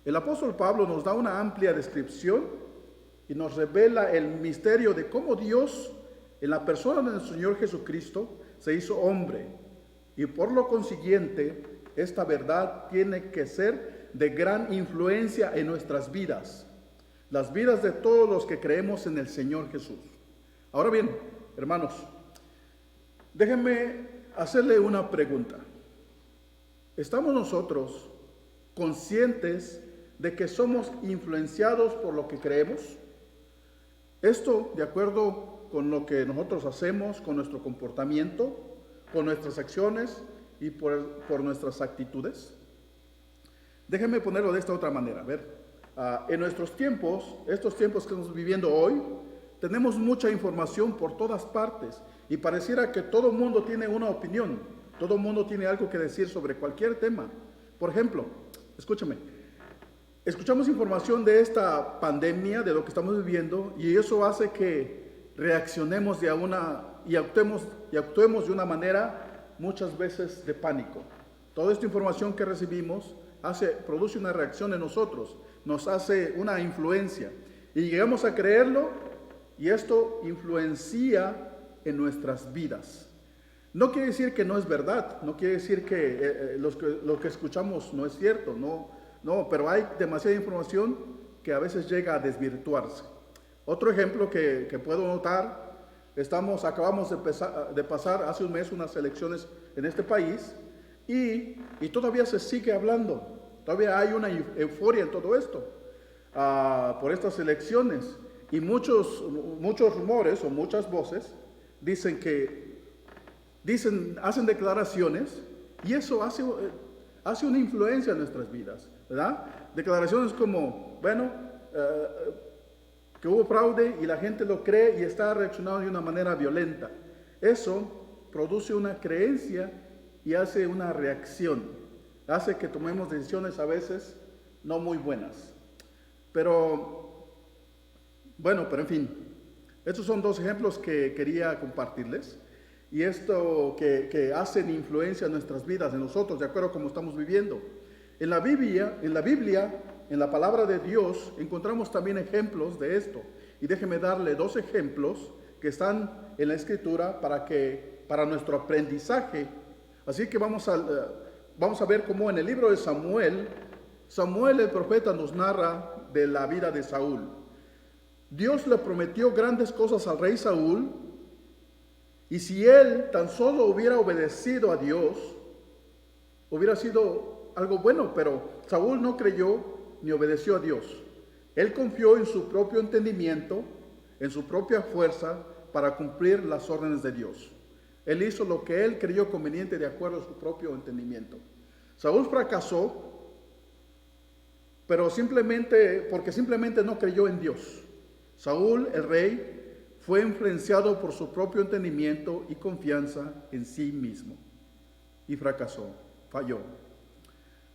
El apóstol Pablo nos da una amplia descripción y nos revela el misterio de cómo Dios, en la persona de nuestro Señor Jesucristo, se hizo hombre. Y por lo consiguiente, esta verdad tiene que ser de gran influencia en nuestras vidas, las vidas de todos los que creemos en el Señor Jesús. Ahora bien, hermanos, déjenme hacerle una pregunta. ¿Estamos nosotros conscientes de que somos influenciados por lo que creemos? Esto de acuerdo con lo que nosotros hacemos, con nuestro comportamiento, con nuestras acciones y por nuestras actitudes. Déjenme ponerlo de esta otra manera. A ver, en nuestros tiempos, estos tiempos que estamos viviendo hoy, tenemos mucha información por todas partes y pareciera que todo el mundo tiene una opinión, todo el mundo tiene algo que decir sobre cualquier tema. Por ejemplo, escúchame, escuchamos información de esta pandemia, de lo que estamos viviendo, y eso hace que reaccionemos y actuemos de una manera muchas veces de pánico. Toda esta información que recibimos produce una reacción en nosotros, nos hace una influencia, y llegamos a creerlo, y esto influencia en nuestras vidas. No quiere decir que no es verdad, no quiere decir que lo que escuchamos no es cierto, no, pero hay demasiada información que a veces llega a desvirtuarse. Otro ejemplo que puedo notar, acabamos de pasar hace un mes unas elecciones en este país y todavía se sigue hablando, todavía hay una euforia en todo esto por estas elecciones, y muchos rumores o muchas voces hacen declaraciones, y eso hace una influencia en nuestras vidas, ¿verdad? Declaraciones como, que hubo fraude y la gente lo cree y está reaccionando de una manera violenta. Eso produce una creencia y hace una reacción, hace que tomemos decisiones a veces no muy buenas. Pero en fin, estos son dos ejemplos que quería compartirles. Y esto que hacen influencia en nuestras vidas, en nosotros, de acuerdo a cómo estamos viviendo. En la Biblia, en la palabra de Dios, encontramos también ejemplos de esto. Y déjeme darle dos ejemplos que están en la Escritura para nuestro aprendizaje. Así que vamos a ver cómo en el libro de Samuel el profeta nos narra de la vida de Saúl. Dios le prometió grandes cosas al rey Saúl, y si él tan solo hubiera obedecido a Dios, hubiera sido algo bueno, pero Saúl no creyó ni obedeció a Dios. Él confió en su propio entendimiento, en su propia fuerza para cumplir las órdenes de Dios. Él hizo lo que él creyó conveniente de acuerdo a su propio entendimiento. Saúl fracasó, pero porque simplemente no creyó en Dios. Saúl, el rey, fue influenciado por su propio entendimiento y confianza en sí mismo y fracasó, falló.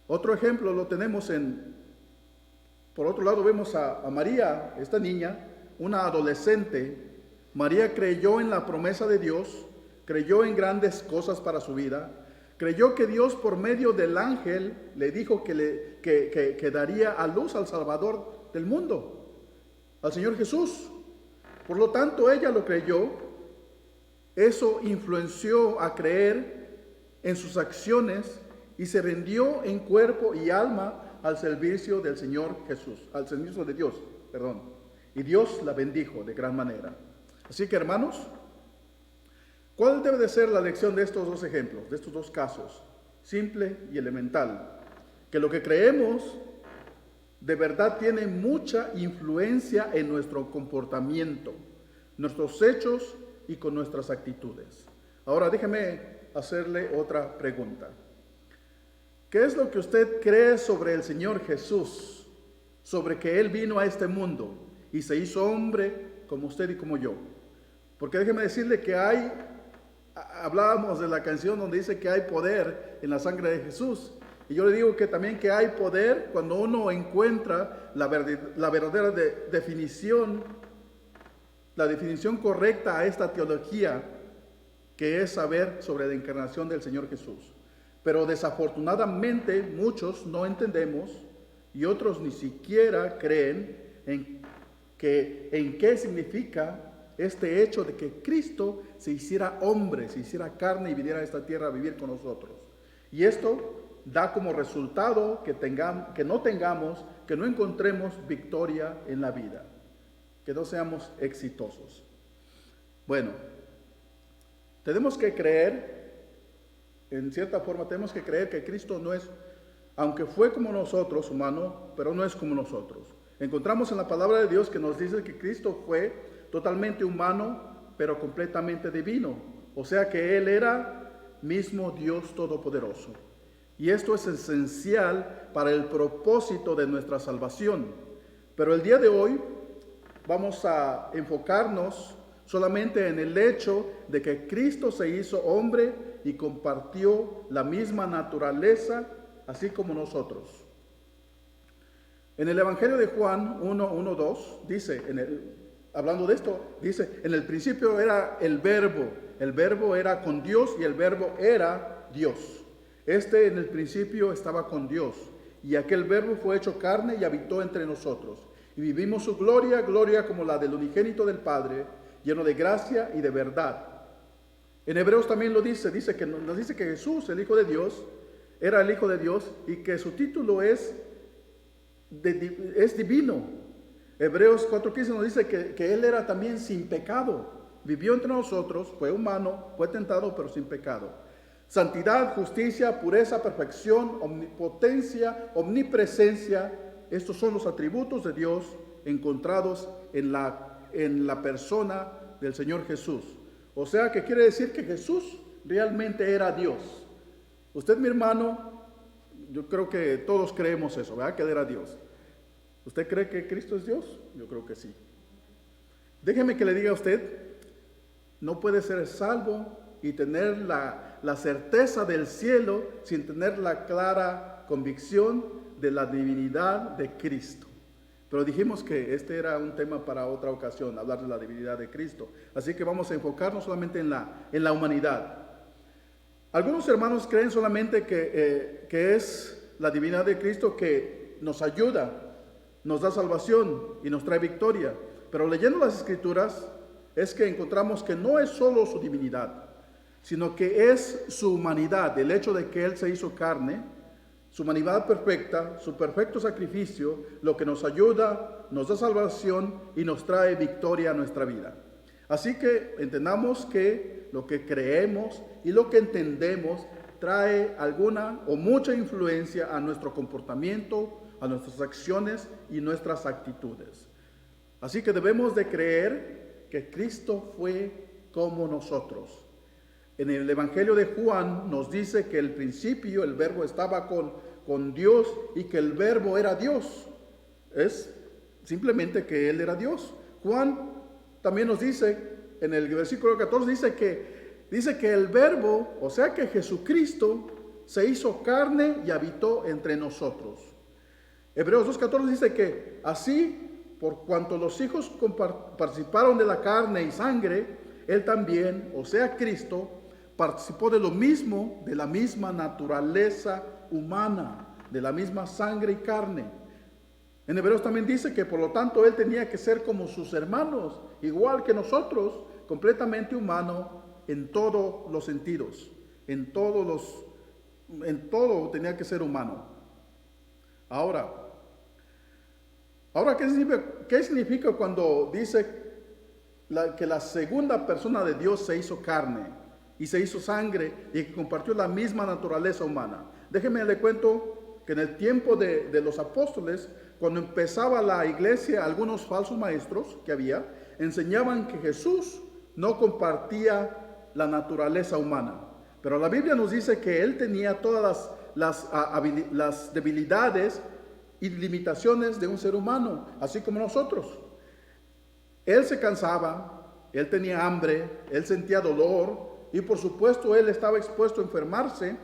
Otro ejemplo lo tenemos por otro lado vemos a María, esta niña, una adolescente. María creyó en la promesa de Dios, creyó en grandes cosas para su vida, creyó que Dios por medio del ángel le dijo que daría a luz al Salvador del mundo, al Señor Jesús. Por lo tanto, ella lo creyó. Eso influenció a creer en sus acciones y se rindió en cuerpo y alma al servicio del Señor Jesús, al servicio de Dios, perdón. Y Dios la bendijo de gran manera. Así que, hermanos, ¿cuál debe de ser la lección de estos dos ejemplos, de estos dos casos? Simple y elemental. Que lo que creemos de verdad tiene mucha influencia en nuestro comportamiento, nuestros hechos y con nuestras actitudes. Ahora déjeme hacerle otra pregunta. ¿Qué es lo que usted cree sobre el Señor Jesús? Sobre que Él vino a este mundo y se hizo hombre como usted y como yo. Porque déjeme decirle que hablábamos de la canción donde dice que hay poder en la sangre de Jesús. Y yo le digo que también que hay poder cuando uno encuentra la verdadera definición, la definición correcta a esta teología, que es saber sobre la encarnación del Señor Jesús. Pero desafortunadamente muchos no entendemos y otros ni siquiera creen en qué significa este hecho de que Cristo se hiciera hombre, se hiciera carne y viniera a esta tierra a vivir con nosotros. Y esto da como resultado que no encontremos victoria en la vida, que no seamos exitosos. Bueno, tenemos que creer, en cierta forma tenemos que creer que Cristo no es, aunque fue como nosotros, humano, pero no es como nosotros. Encontramos en la palabra de Dios que nos dice que Cristo fue totalmente humano, pero completamente divino. O sea que Él era mismo Dios Todopoderoso. Y esto es esencial para el propósito de nuestra salvación. Pero el día de hoy vamos a enfocarnos solamente en el hecho de que Cristo se hizo hombre y compartió la misma naturaleza, así como nosotros. En el Evangelio de Juan 1:2 dice, hablando de esto, dice, en el principio era el verbo era con Dios y el verbo era Dios. En el principio estaba con Dios, y aquel verbo fue hecho carne y habitó entre nosotros. Y vivimos su gloria, gloria como la del unigénito del Padre, lleno de gracia y de verdad. En Hebreos también nos dice que Jesús, el Hijo de Dios, era el Hijo de Dios y que su título es divino. Hebreos 4:15 nos dice que Él era también sin pecado. Vivió entre nosotros, fue humano, fue tentado, pero sin pecado. Santidad, justicia, pureza, perfección, omnipotencia, omnipresencia. Estos son los atributos de Dios encontrados en la persona del Señor Jesús. O sea que quiere decir que Jesús realmente era Dios. Usted, mi hermano, yo creo que todos creemos eso, ¿verdad? Que Él era Dios. ¿Usted cree que Cristo es Dios? Yo creo que sí. Déjeme que le diga a usted, no puede ser salvo y tener la certeza del cielo sin tener la clara convicción de la divinidad de Cristo. Pero dijimos que este era un tema para otra ocasión, hablar de la divinidad de Cristo. Así que vamos a enfocarnos solamente en la humanidad. Algunos hermanos creen solamente que es la divinidad de Cristo que nos ayuda, nos da salvación y nos trae victoria. Pero leyendo las Escrituras es que encontramos que no es solo su divinidad, sino que es su humanidad, el hecho de que Él se hizo carne, su humanidad perfecta, su perfecto sacrificio, lo que nos ayuda, nos da salvación y nos trae victoria a nuestra vida. Así que entendamos que lo que creemos y lo que entendemos trae alguna o mucha influencia a nuestro comportamiento, a nuestras acciones y nuestras actitudes. Así que debemos de creer que Cristo fue como nosotros. En el Evangelio de Juan nos dice que el principio, el verbo estaba con Dios y que el verbo era Dios. Es simplemente que Él era Dios. Juan también nos dice, en el versículo 14, dice que el verbo, o sea que Jesucristo, se hizo carne y habitó entre nosotros. Hebreos 2:14 dice que así, por cuanto los hijos participaron de la carne y sangre, Él también, o sea Cristo, participó de lo mismo, de la misma naturaleza humana, de la misma sangre y carne. En Hebreos también dice que por lo tanto Él tenía que ser como sus hermanos, igual que nosotros, completamente humano en todos los sentidos, en todo tenía que ser humano. Ahora, ¿qué significa cuando dice que la segunda persona de Dios se hizo carne y se hizo sangre y que compartió la misma naturaleza humana? Déjeme le cuento que en el tiempo de los apóstoles, cuando empezaba la iglesia, algunos falsos maestros que había, enseñaban que Jesús no compartía la naturaleza humana. Pero la Biblia nos dice que Él tenía todas las debilidades y limitaciones de un ser humano, así como nosotros. Él se cansaba, Él tenía hambre, Él sentía dolor y por supuesto Él estaba expuesto a enfermarse,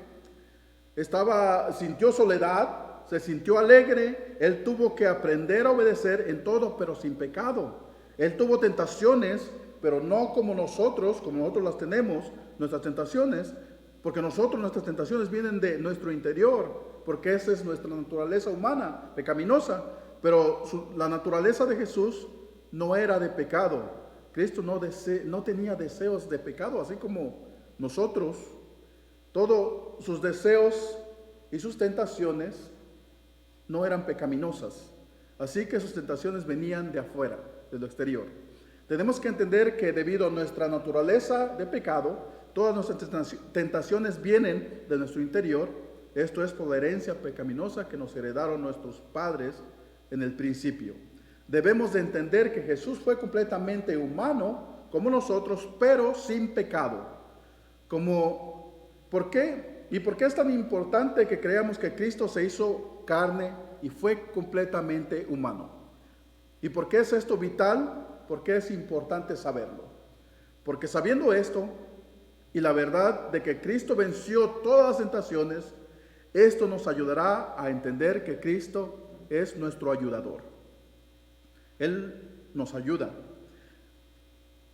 sintió soledad, se sintió alegre. Él tuvo que aprender a obedecer en todo, pero sin pecado. Él tuvo tentaciones, pero no como nosotros las tenemos, nuestras tentaciones, porque nuestras tentaciones vienen de nuestro interior. porque esa es nuestra naturaleza humana, pecaminosa. Pero la naturaleza de Jesús no era de pecado. Cristo no tenía deseos de pecado, así como nosotros. Todos sus deseos y sus tentaciones no eran pecaminosas. Así que sus tentaciones venían de afuera, de lo exterior. Tenemos que entender que debido a nuestra naturaleza de pecado, todas nuestras tentaciones vienen de nuestro interior. Esto es por la herencia pecaminosa que nos heredaron nuestros padres en el principio. Debemos de entender que Jesús fue completamente humano como nosotros, pero sin pecado. ¿Por qué? ¿Y por qué es tan importante que creamos que Cristo se hizo carne y fue completamente humano? ¿Y por qué es esto vital? ¿Por qué es importante saberlo? Porque sabiendo esto y la verdad de que Cristo venció todas las tentaciones, esto nos ayudará a entender que Cristo es nuestro ayudador. Él nos ayuda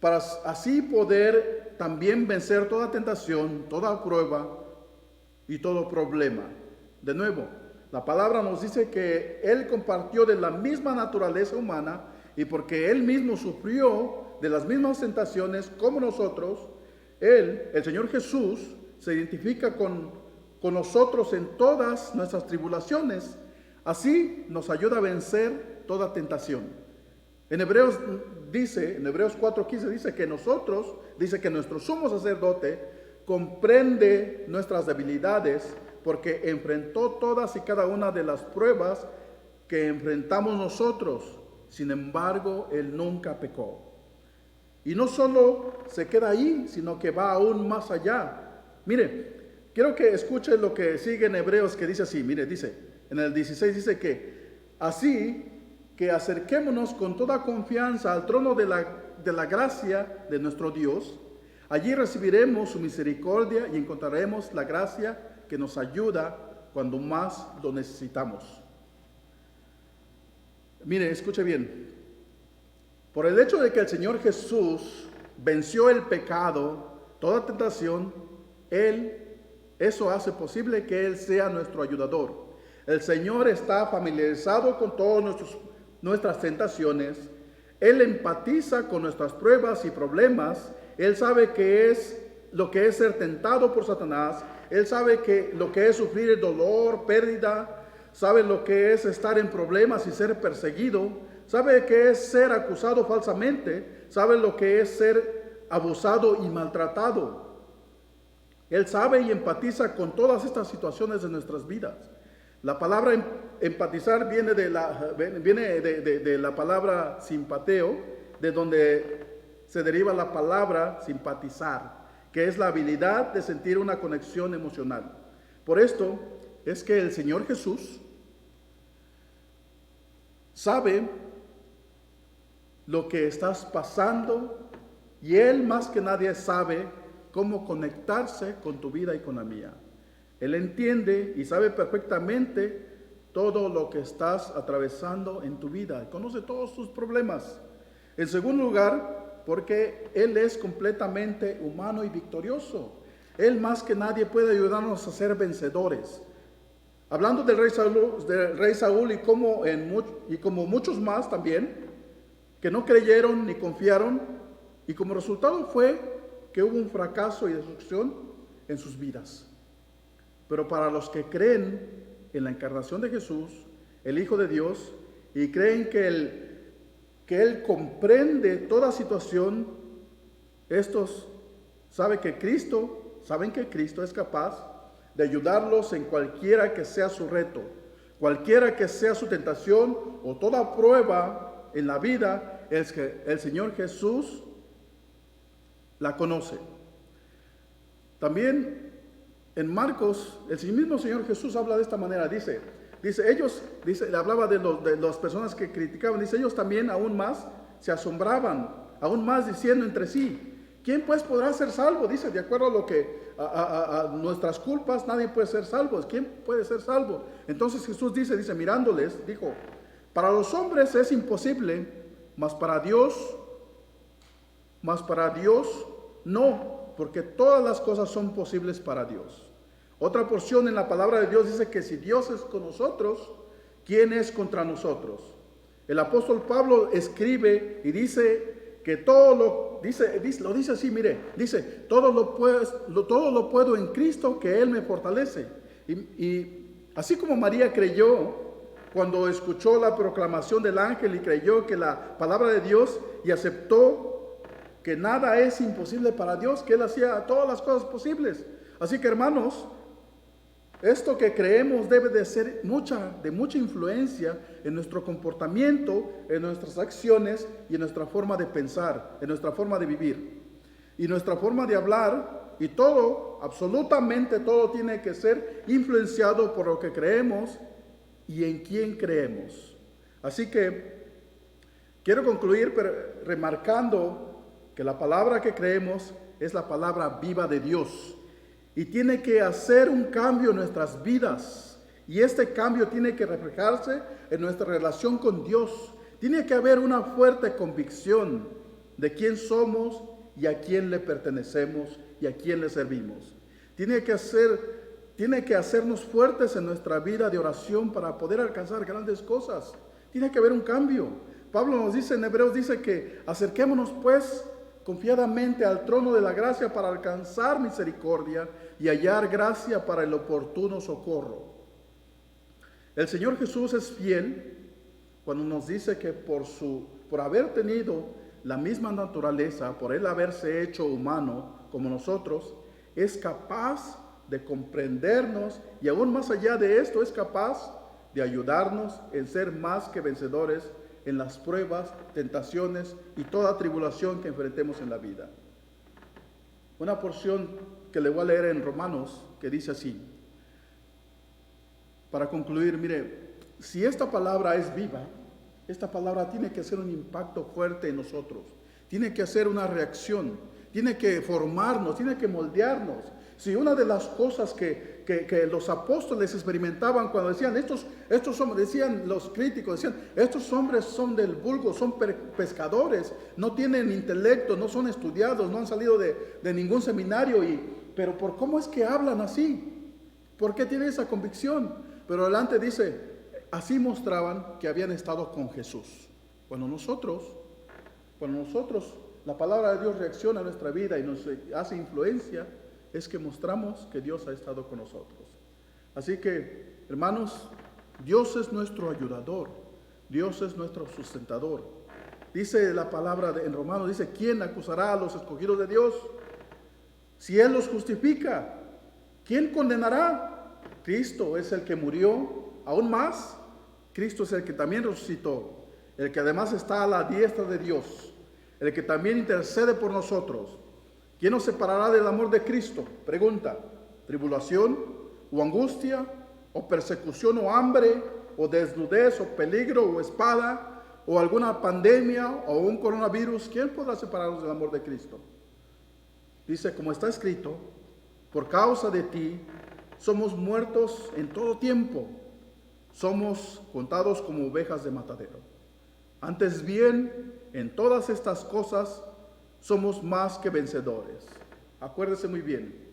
para así poder también vencer toda tentación, toda prueba y todo problema. De nuevo, la palabra nos dice que Él compartió de la misma naturaleza humana, y porque Él mismo sufrió de las mismas tentaciones como nosotros, Él, el Señor Jesús, se identifica con nosotros en todas nuestras tribulaciones. Así nos ayuda a vencer toda tentación. En Hebreos 4:15 dice que nuestro sumo sacerdote comprende nuestras debilidades, porque enfrentó todas y cada una de las pruebas que enfrentamos nosotros. Sin embargo, Él nunca pecó. Y no solo se queda ahí, sino que va aún más allá. Mire, quiero que escuche lo que sigue en Hebreos, que dice así. Mire, dice, en el 16 dice que así que acerquémonos con toda confianza al trono de la gracia de nuestro Dios. Allí recibiremos su misericordia y encontraremos la gracia que nos ayuda cuando más lo necesitamos. Mire, escuche bien. Por el hecho de que el Señor Jesús venció el pecado, toda tentación, eso hace posible que Él sea nuestro ayudador. El Señor está familiarizado con todas nuestras tentaciones. Él empatiza con nuestras pruebas y problemas. Él sabe lo que es ser tentado por Satanás. Él sabe lo que es sufrir el dolor, pérdida. Sabe lo que es estar en problemas y ser perseguido. Sabe que es ser acusado falsamente. Sabe lo que es ser abusado y maltratado. Él sabe y empatiza con todas estas situaciones de nuestras vidas. La palabra empatizar viene de la palabra simpateo, de donde se deriva la palabra simpatizar, que es la habilidad de sentir una conexión emocional. Por esto es que el Señor Jesús sabe lo que estás pasando, y Él más que nadie sabe cómo conectarse con tu vida y con la mía. Él entiende y sabe perfectamente todo lo que estás atravesando en tu vida. Conoce todos tus problemas. En segundo lugar, porque Él es completamente humano y victorioso. Él más que nadie puede ayudarnos a ser vencedores. Hablando del rey Saúl y como muchos más también, que no creyeron ni confiaron, y como resultado fue que hubo un fracaso y destrucción en sus vidas. Pero para los que creen en la encarnación de Jesús, el Hijo de Dios, y creen que Él comprende toda situación, estos saben que Cristo es capaz de ayudarlos en cualquiera que sea su reto, cualquiera que sea su tentación o toda prueba en la vida. Es que el Señor Jesús la conoce. También en Marcos, el mismo Señor Jesús habla de esta manera. Dice, le hablaba de las personas que criticaban. Dice, ellos también aún más se asombraban, aún más diciendo entre sí, ¿quién pues podrá ser salvo? Dice, de acuerdo a lo que a nuestras culpas, nadie puede ser salvo. ¿Quién puede ser salvo? Entonces Jesús dice, mirándoles, dijo, para los hombres es imposible, mas para Dios no, porque todas las cosas son posibles para Dios. Otra porción en la palabra de Dios dice que si Dios es con nosotros, ¿quién es contra nosotros? El apóstol Pablo escribe y dice que lo dice así, mire, dice, todo lo puedo en Cristo que Él me fortalece. Y así como María creyó cuando escuchó la proclamación del ángel y creyó que la palabra de Dios y aceptó que nada es imposible para Dios, que Él hacía todas las cosas posibles. Así que, hermanos, esto que creemos debe de ser de mucha influencia en nuestro comportamiento, en nuestras acciones y en nuestra forma de pensar, en nuestra forma de vivir y nuestra forma de hablar, y todo, absolutamente todo tiene que ser influenciado por lo que creemos y en quién creemos. Así que quiero concluir remarcando que la palabra que creemos es la palabra viva de Dios. Y tiene que hacer un cambio en nuestras vidas. Y este cambio tiene que reflejarse en nuestra relación con Dios. Tiene que haber una fuerte convicción de quién somos y a quién le pertenecemos y a quién le servimos. Tiene que hacernos fuertes en nuestra vida de oración para poder alcanzar grandes cosas. Tiene que haber un cambio. Pablo nos dice en Hebreos, dice que acerquémonos pues confiadamente al trono de la gracia para alcanzar misericordia y hallar gracia para el oportuno socorro. El Señor Jesús es fiel cuando nos dice que por haber tenido la misma naturaleza, por Él haberse hecho humano como nosotros, es capaz de comprendernos y aún más allá de esto es capaz de ayudarnos en ser más que vencedores en las pruebas, tentaciones y toda tribulación que enfrentemos en la vida. Una porción que le voy a leer en Romanos que dice así. Para concluir, mire, si esta palabra es viva, esta palabra tiene que hacer un impacto fuerte en nosotros, tiene que hacer una reacción, tiene que formarnos, tiene que moldearnos. Si una de las cosas que los apóstoles experimentaban cuando decían, estos hombres, decían los críticos, decían, estos hombres son del vulgo, son pescadores, no tienen intelecto, no son estudiados, no han salido de ningún seminario, pero ¿por cómo es que hablan así? ¿Por qué tienen esa convicción? Pero adelante dice, así mostraban que habían estado con Jesús. Cuando nosotros, la palabra de Dios reacciona a nuestra vida y nos hace influencia, es que mostramos que Dios ha estado con nosotros. Así que, hermanos, Dios es nuestro ayudador, Dios es nuestro sustentador. Dice la palabra en Romanos, dice, ¿quién acusará a los escogidos de Dios? Si Él los justifica, ¿quién condenará? Cristo es el que murió, aún más, Cristo es el que también resucitó, el que además está a la diestra de Dios, el que también intercede por nosotros. ¿Quién nos separará del amor de Cristo? Pregunta, ¿tribulación o angustia o persecución o hambre o desnudez o peligro o espada o alguna pandemia o un coronavirus? ¿Quién podrá separarnos del amor de Cristo? Dice, como está escrito, por causa de ti somos muertos en todo tiempo, somos contados como ovejas de matadero. Antes bien, en todas estas cosas somos más que vencedores. Acuérdese muy bien.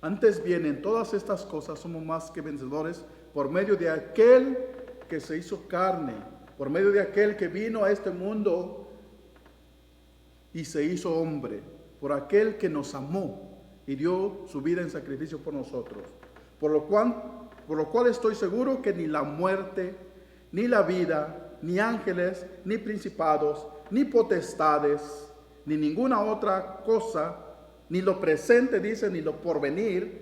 Antes bien, en todas estas cosas somos más que vencedores por medio de aquel que se hizo carne, por medio de aquel que vino a este mundo y se hizo hombre, por aquel que nos amó y dio su vida en sacrificio por nosotros. Por lo cual estoy seguro que ni la muerte, ni la vida, ni ángeles, ni principados, ni potestades, ni ninguna otra cosa, ni lo presente, dice, ni lo porvenir,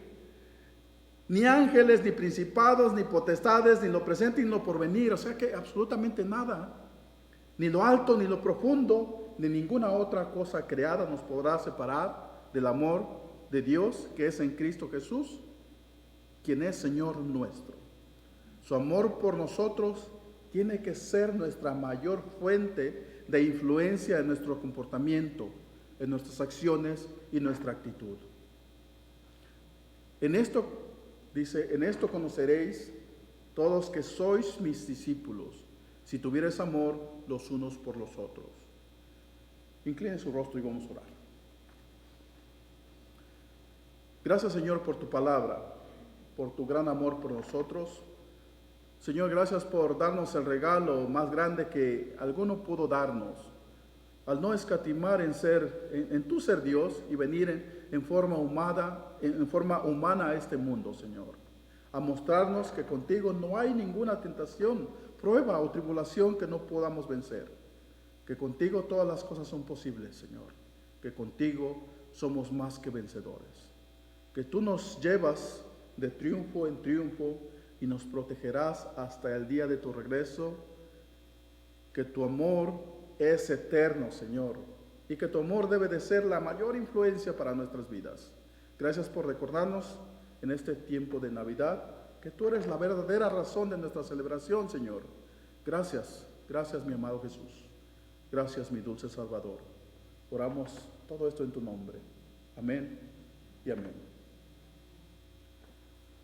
ni ángeles, ni principados, ni potestades, ni lo presente, ni lo porvenir, o sea que absolutamente nada, ni lo alto, ni lo profundo, ni ninguna otra cosa creada nos podrá separar del amor de Dios que es en Cristo Jesús, quien es Señor nuestro. Su amor por nosotros tiene que ser nuestra mayor fuente de influencia en nuestro comportamiento, en nuestras acciones y nuestra actitud. En esto, dice, en esto conoceréis todos que sois mis discípulos, si tuvierais amor los unos por los otros. Incline su rostro y vamos a orar. Gracias, Señor, por tu palabra. por tu gran amor por nosotros. Señor, gracias por darnos el regalo más grande que alguno pudo darnos, al no escatimar en tu ser Dios y venir en forma humana a este mundo, Señor, a mostrarnos que contigo no hay ninguna tentación, prueba o tribulación que no podamos vencer, que contigo todas las cosas son posibles, Señor, que contigo somos más que vencedores, que tú nos llevas de triunfo en triunfo y nos protegerás hasta el día de tu regreso, que tu amor es eterno, Señor, y que tu amor debe de ser la mayor influencia para nuestras vidas. Gracias por recordarnos en este tiempo de Navidad que tú eres la verdadera razón de nuestra celebración, Señor. Gracias, gracias mi amado Jesús. Gracias mi dulce Salvador. Oramos todo esto en tu nombre. Amén y amén.